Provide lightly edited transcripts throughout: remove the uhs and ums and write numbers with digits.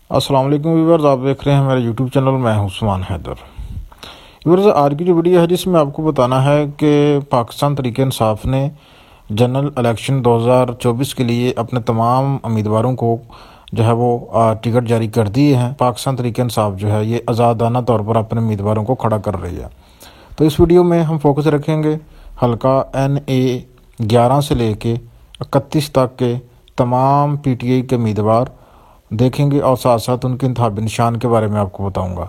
السلام علیکم ویورز، آپ دیکھ رہے ہیں میرا یوٹیوب چینل. میں ہوں عثمان حیدر. ویورز، آج کی جو ویڈیو ہے جس میں آپ کو بتانا ہے کہ پاکستان تحریک انصاف نے جنرل الیکشن 2024 کے لیے اپنے تمام امیدواروں کو جو ہے وہ ٹکٹ جاری کر دیے ہیں. پاکستان تحریک انصاف جو ہے یہ آزادانہ طور پر اپنے امیدواروں کو کھڑا کر رہی ہے. تو اس ویڈیو میں ہم فوکس رکھیں گے حلقہ NA 11 سے لے کے 31 تک کے تمام PTI کے امیدوار دیکھیں گے، اور ساتھ ساتھ ان کے انتخابی نشان کے بارے میں آپ کو بتاؤں گا.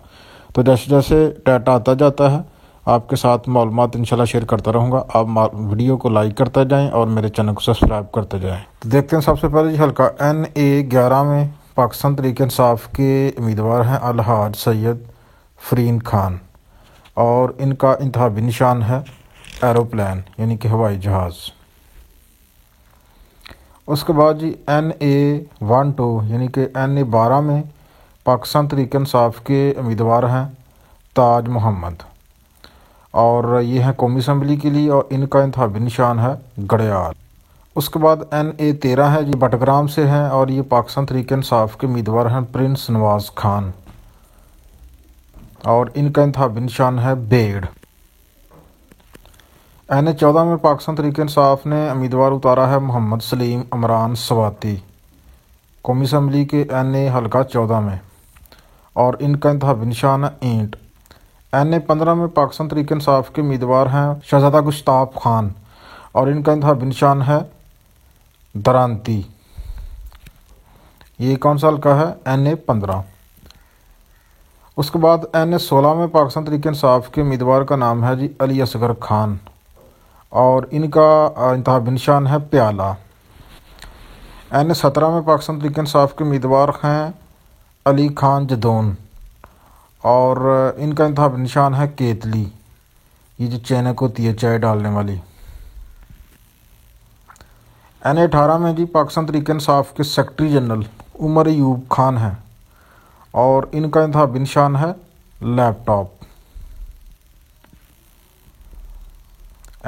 تو جیسے جیسے ڈیٹا آتا جاتا ہے آپ کے ساتھ معلومات انشاءاللہ شیئر کرتا رہوں گا. آپ ویڈیو کو لائک کرتے جائیں اور میرے چینل کو سبسکرائب کرتے جائیں. تو دیکھتے ہیں سب سے پہلے جی حلقہ NA 11 میں پاکستان تحریک انصاف کے امیدوار ہیں الحاج سید فرین خان، اور ان کا انتخابی نشان ہے ایروپلین یعنی کہ ہوائی جہاز. اس کے بعد جی NA 12 یعنی کہ NA 12 میں پاکستان تحریک انصاف کے امیدوار ہیں تاج محمد، اور یہ ہیں قومی اسمبلی کے لیے، اور ان کا انتخابی نشان ہے گھڑیال. اس کے بعد NA 13 ہے جی بٹگرام سے ہیں، اور یہ پاکستان تحریک انصاف کے امیدوار ہیں پرنس نواز خان، اور ان کا انتخابی نشان ہے بیڑ. NA 14 میں پاکستان تحریک انصاف نے امیدوار اتارا ہے محمد سلیم عمران سواتی، قومی اسمبلی کے NA حلقہ 14 میں، اور ان کا انتخابی نشان ہے اینٹ. NA 15 میں پاکستان تحریک انصاف کے امیدوار ہیں شہزادہ گشتاب خان، اور ان کا انتخابی نشان ہے درانتی. یہ کون سا حلقہ ہے؟ NA 15. اس کے بعد NA 16 میں پاکستان تحریک انصاف کے امیدوار کا نام ہے جی علی اصغر خان، اور ان کا انتخابی نشان ہے پیالہ. NA 17 میں پاکستان تحریک انصاف کے امیدوار ہیں علی خان جدون، اور ان کا انتخابی نشان ہے کیتلی، یہ جو چینک ہوتی ہے چائے ڈالنے والی. NA 18 میں جی پاکستان تحریک انصاف کے سیکرٹری جنرل عمر ایوب خان ہیں، اور ان کا انتخابی نشان ہے لیپ ٹاپ.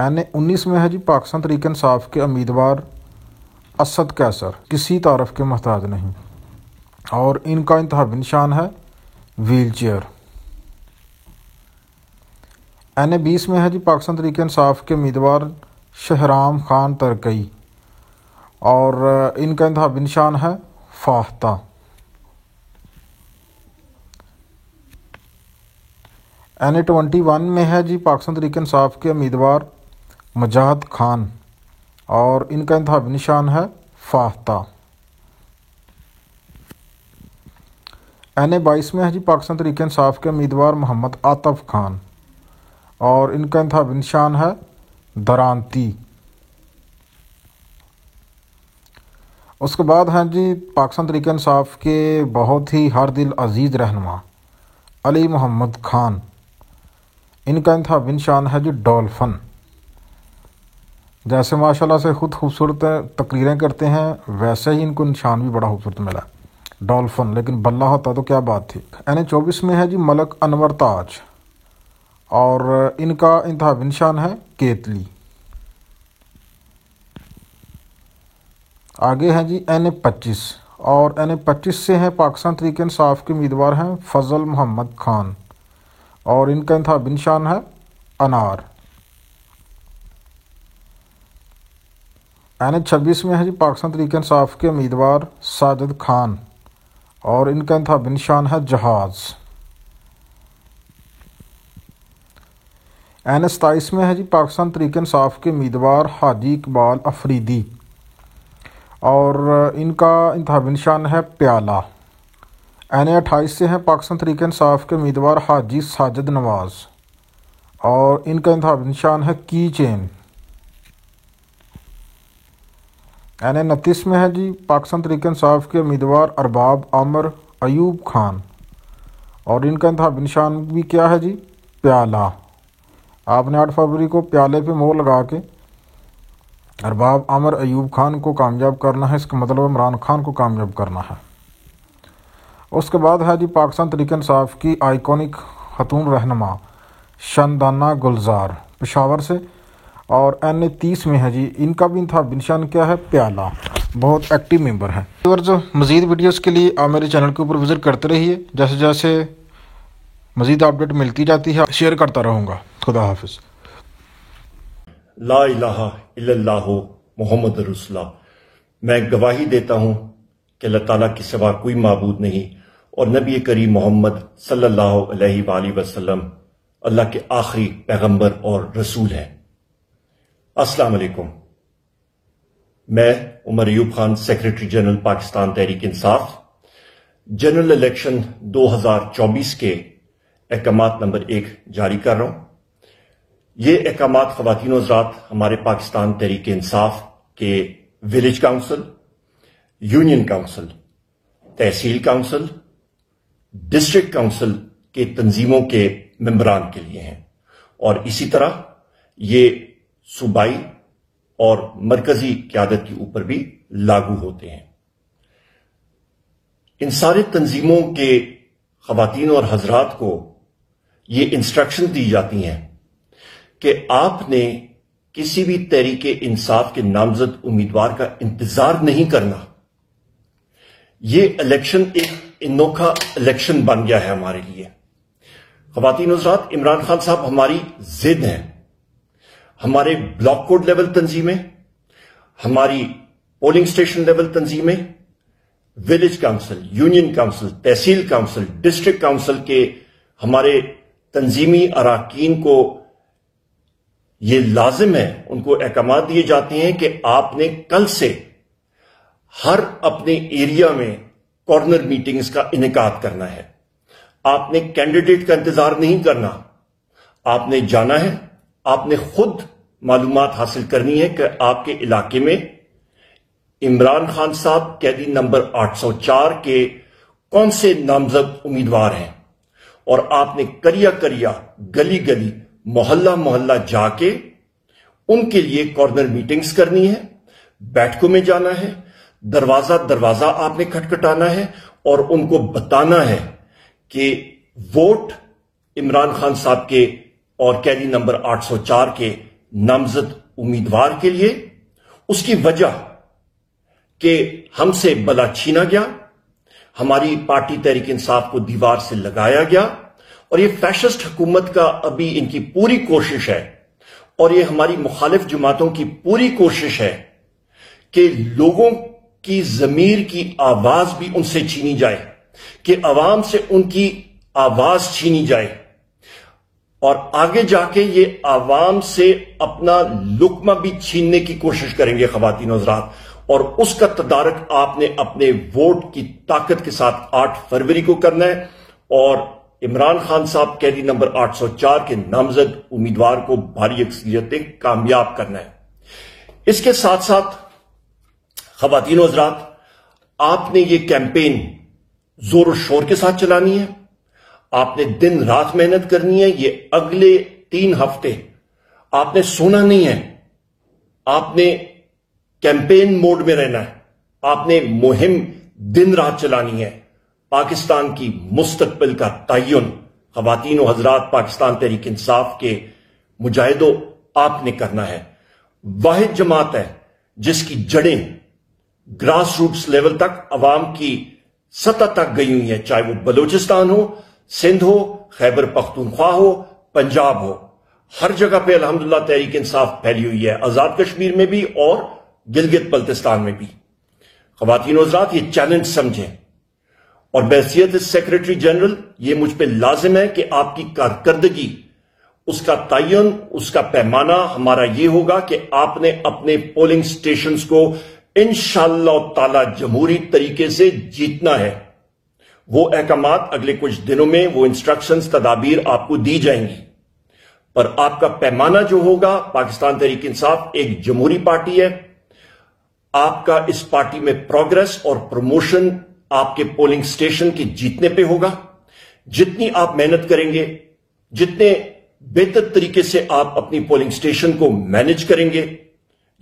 NA 19 میں ہے جی پاکستان تحریک انصاف کے امیدوار اسد قیصر، کسی تعارف کے محتاج نہیں، اور ان کا انتخابی نشان ہے ویل چیئر. NA 20 میں ہے جی پاکستان تحریک انصاف کے امیدوار شہرام خان ترکئی، اور ان کا انتخابی نشان ہے فاختہ. NA 21 میں ہے جی پاکستان تحریک انصاف کے امیدوار مجاہد خان، اور ان کا انتخابی نشان ہے فاختہ. NA 22 میں ہے جی پاکستان تحریک انصاف کے امیدوار محمد عاطف خان، اور ان کا انتخابی نشان ہے درانتی. اس کے بعد ہیں جی پاکستان تحریک انصاف کے بہت ہی ہر دل عزیز رہنما علی محمد خان، ان کا انتخابی نشان ہے جی ڈولفن. جیسے ماشاءاللہ سے خود خوبصورت تقریریں کرتے ہیں ویسے ہی ان کو نشان بھی بڑا خوبصورت ملا، ڈولفن، لیکن بلہ ہوتا تو کیا بات تھی. NA 24 میں ہے جی ملک انور تاج، اور ان کا انتخابی نشان ہے کیتلی. آگے ہیں جی NA 25، اور NA 25 سے ہیں پاکستان تحریک انصاف کے امیدوار ہیں فضل محمد خان، اور ان کا انتخابی نشان ہے انار. NA 26 میں ہے جی پاکستان تحریک انصاف کے امیدوار ساجد خان، اور ان کا انتخابی نشان ہے جہاز. NA 27 میں ہے جی پاکستان تحریک انصاف کے امیدوار حاجی اقبال افریدی، اور ان کا انتخابی نشان ہے پیالہ. NA 28 سے ہیں پاکستان تحریک انصاف کے امیدوار حاجی ساجد نواز، اور ان کا انتخابی نشان ہے کی چین. NA 29 میں ہے جی پاکستان تحریک انصاف کے امیدوار ارباب عامر ایوب خان، اور ان کا انتخابی نشان بھی کیا ہے جی پیالہ. آپ نے 8 فروری کو پیالے پہ مہر لگا کے ارباب عامر ایوب خان کو کامیاب کرنا ہے، اس کا مطلب عمران خان کو کامیاب کرنا ہے. اس کے بعد ہے جی پاکستان تحریک انصاف کی آئیکونک خاتون رہنما شندانہ گلزار پشاور سے، اور NA 30 میں ہے جی ان کا بھی انتخابی نشان کیا ہے پیالہ. بہت ایکٹیو ممبر ہیں. اور جو مزید ویڈیوز کے لیے آپ میرے چینل کے اوپر وزٹ کرتے رہیے. جیسے جیسے مزید اپڈیٹ ملتی جاتی ہے شیئر کرتا رہوں گا. خدا حافظ. لا الہ الا اللہ محمد رسول اللہ. میں گواہی دیتا ہوں کہ اللہ تعالیٰ کے سوا کوئی معبود نہیں اور نبی کریم محمد صلی اللہ علیہ وآلہ وسلم اللہ کے آخری پیغمبر اور رسول ہیں. السلام علیکم. میں Omar Ayub Khan, secretary general Pakistan Tehreek Insaf, general election 2024 کے احکامات نمبر 1 جاری کر رہا ہوں. یہ احکامات خواتین و حضرات ہمارے پاکستان تحریک انصاف کے ولیج کاؤنسل، یونین کاؤنسل، تحصیل کاؤنسل، ڈسٹرکٹ کاؤنسل کے تنظیموں کے ممبران کے لیے ہیں، اور اسی طرح یہ صوبائی اور مرکزی قیادت کے اوپر بھی لاگو ہوتے ہیں. ان سارے تنظیموں کے خواتین اور حضرات کو یہ انسٹرکشن دی جاتی ہیں کہ آپ نے کسی بھی تحریک انصاف کے نامزد امیدوار کا انتظار نہیں کرنا. یہ الیکشن ایک انوکھا الیکشن بن گیا ہے ہمارے لیے. خواتین و حضرات، عمران خان صاحب ہماری ضد ہیں. ہمارے بلاک کوڈ لیول تنظیمیں، ہماری پولنگ سٹیشن لیول تنظیمیں، ولیج کاؤنسل، یونین کاؤنسل، تحصیل کاؤنسل، ڈسٹرکٹ کاؤنسل کے ہمارے تنظیمی اراکین کو یہ لازم ہے، ان کو احکامات دیے جاتے ہیں کہ آپ نے کل سے ہر اپنے ایریا میں کارنر میٹنگز کا انعقاد کرنا ہے. آپ نے کینڈیڈیٹ کا انتظار نہیں کرنا. آپ نے جانا ہے، آپ نے خود معلومات حاصل کرنی ہے کہ آپ کے علاقے میں عمران خان صاحب قیدی نمبر 804 کے کون سے نامزد امیدوار ہیں، اور آپ نے کریا گلی گلی محلہ محلہ جا کے ان کے لیے کارنر میٹنگز کرنی ہے. بیٹھکوں میں جانا ہے، دروازہ آپ نے کھٹکھٹانا ہے اور ان کو بتانا ہے کہ ووٹ عمران خان صاحب کے اور قیدی نمبر 804 کے نامزد امیدوار کے لیے. اس کی وجہ کہ ہم سے بلا چھینا گیا، ہماری پارٹی تحریک انصاف کو دیوار سے لگایا گیا، اور یہ فیشسٹ حکومت کا ابھی ان کی پوری کوشش ہے، اور یہ ہماری مخالف جماعتوں کی پوری کوشش ہے کہ لوگوں کی ضمیر کی آواز بھی ان سے چھینی جائے، کہ عوام سے ان کی آواز چھینی جائے، اور آگے جا کے یہ عوام سے اپنا لقمہ بھی چھیننے کی کوشش کریں گے خواتین و حضرات. اور اس کا تدارک آپ نے اپنے ووٹ کی طاقت کے ساتھ 8 فروری کو کرنا ہے، اور عمران خان صاحب قیدی نمبر 804 کے نامزد امیدوار کو بھاری اکثریت کامیاب کرنا ہے. اس کے ساتھ ساتھ خواتین و حضرات، آپ نے یہ کیمپین زور و شور کے ساتھ چلانی ہے. آپ نے دن رات محنت کرنی ہے. یہ اگلے 3 ہفتے آپ نے سونا نہیں ہے. آپ نے کیمپین موڈ میں رہنا ہے. آپ نے مہم دن رات چلانی ہے. پاکستان کی مستقبل کا تعین خواتین و حضرات پاکستان تحریک انصاف کے مجاہدوں آپ نے کرنا ہے. واحد جماعت ہے جس کی جڑیں گراس روٹس لیول تک، عوام کی سطح تک گئی ہوئی ہیں، چاہے وہ بلوچستان ہو، سندھ ہو، خیبر پختونخوا ہو، پنجاب ہو. ہر جگہ پہ الحمدللہ تحریک انصاف پھیلی ہوئی ہے، آزاد کشمیر میں بھی اور گلگت بلتستان میں بھی. خواتین و حضرات، یہ چیلنج سمجھیں، اور بحیثیت سیکریٹری جنرل یہ مجھ پہ لازم ہے کہ آپ کی کارکردگی، اس کا تعین، اس کا پیمانہ ہمارا یہ ہوگا کہ آپ نے اپنے پولنگ سٹیشنز کو انشاءاللہ تعالی جمہوری طریقے سے جیتنا ہے. وہ احکامات اگلے کچھ دنوں میں، وہ انسٹرکشنز، تدابیر آپ کو دی جائیں گی، پر آپ کا پیمانہ جو ہوگا، پاکستان تحریک انصاف ایک جمہوری پارٹی ہے. آپ کا اس پارٹی میں پروگریس اور پروموشن آپ کے پولنگ سٹیشن کے جیتنے پہ ہوگا. جتنی آپ محنت کریں گے، جتنے بہتر طریقے سے آپ اپنی پولنگ سٹیشن کو مینج کریں گے،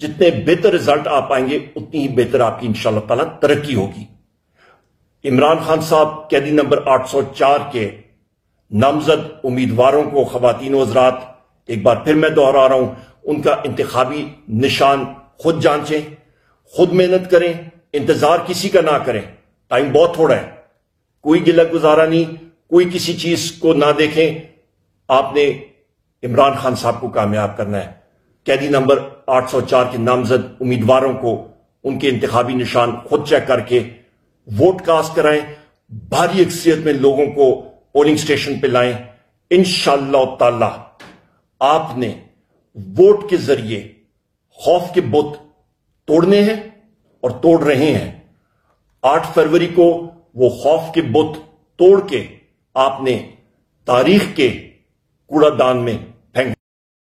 جتنے بہتر رزلٹ آپ پائیں گے، اتنی ہی بہتر آپ کی انشاءاللہ تعالی ترقی ہوگی. عمران خان صاحب قیدی نمبر 804 کے نامزد امیدواروں کو خواتین و حضرات ایک بار پھر میں دہرا رہا ہوں، ان کا انتخابی نشان خود جانچیں، خود محنت کریں، انتظار کسی کا نہ کریں، ٹائم بہت تھوڑا ہے، کوئی گلہ گزارا نہیں، کوئی کسی چیز کو نہ دیکھیں، آپ نے عمران خان صاحب کو کامیاب کرنا ہے۔ قیدی نمبر 804 کے نامزد امیدواروں کو ان کے انتخابی نشان خود چیک کر کے ووٹ کاسٹ کرائیں، بھاری اکثریت میں لوگوں کو پولنگ سٹیشن پہ لائیں۔ انشاءاللہ تعالی آپ نے ووٹ کے ذریعے خوف کے بت توڑنے ہیں اور توڑ رہے ہیں۔ 8 فروری کو وہ خوف کے بت توڑ کے آپ نے تاریخ کے کوڑا دان میں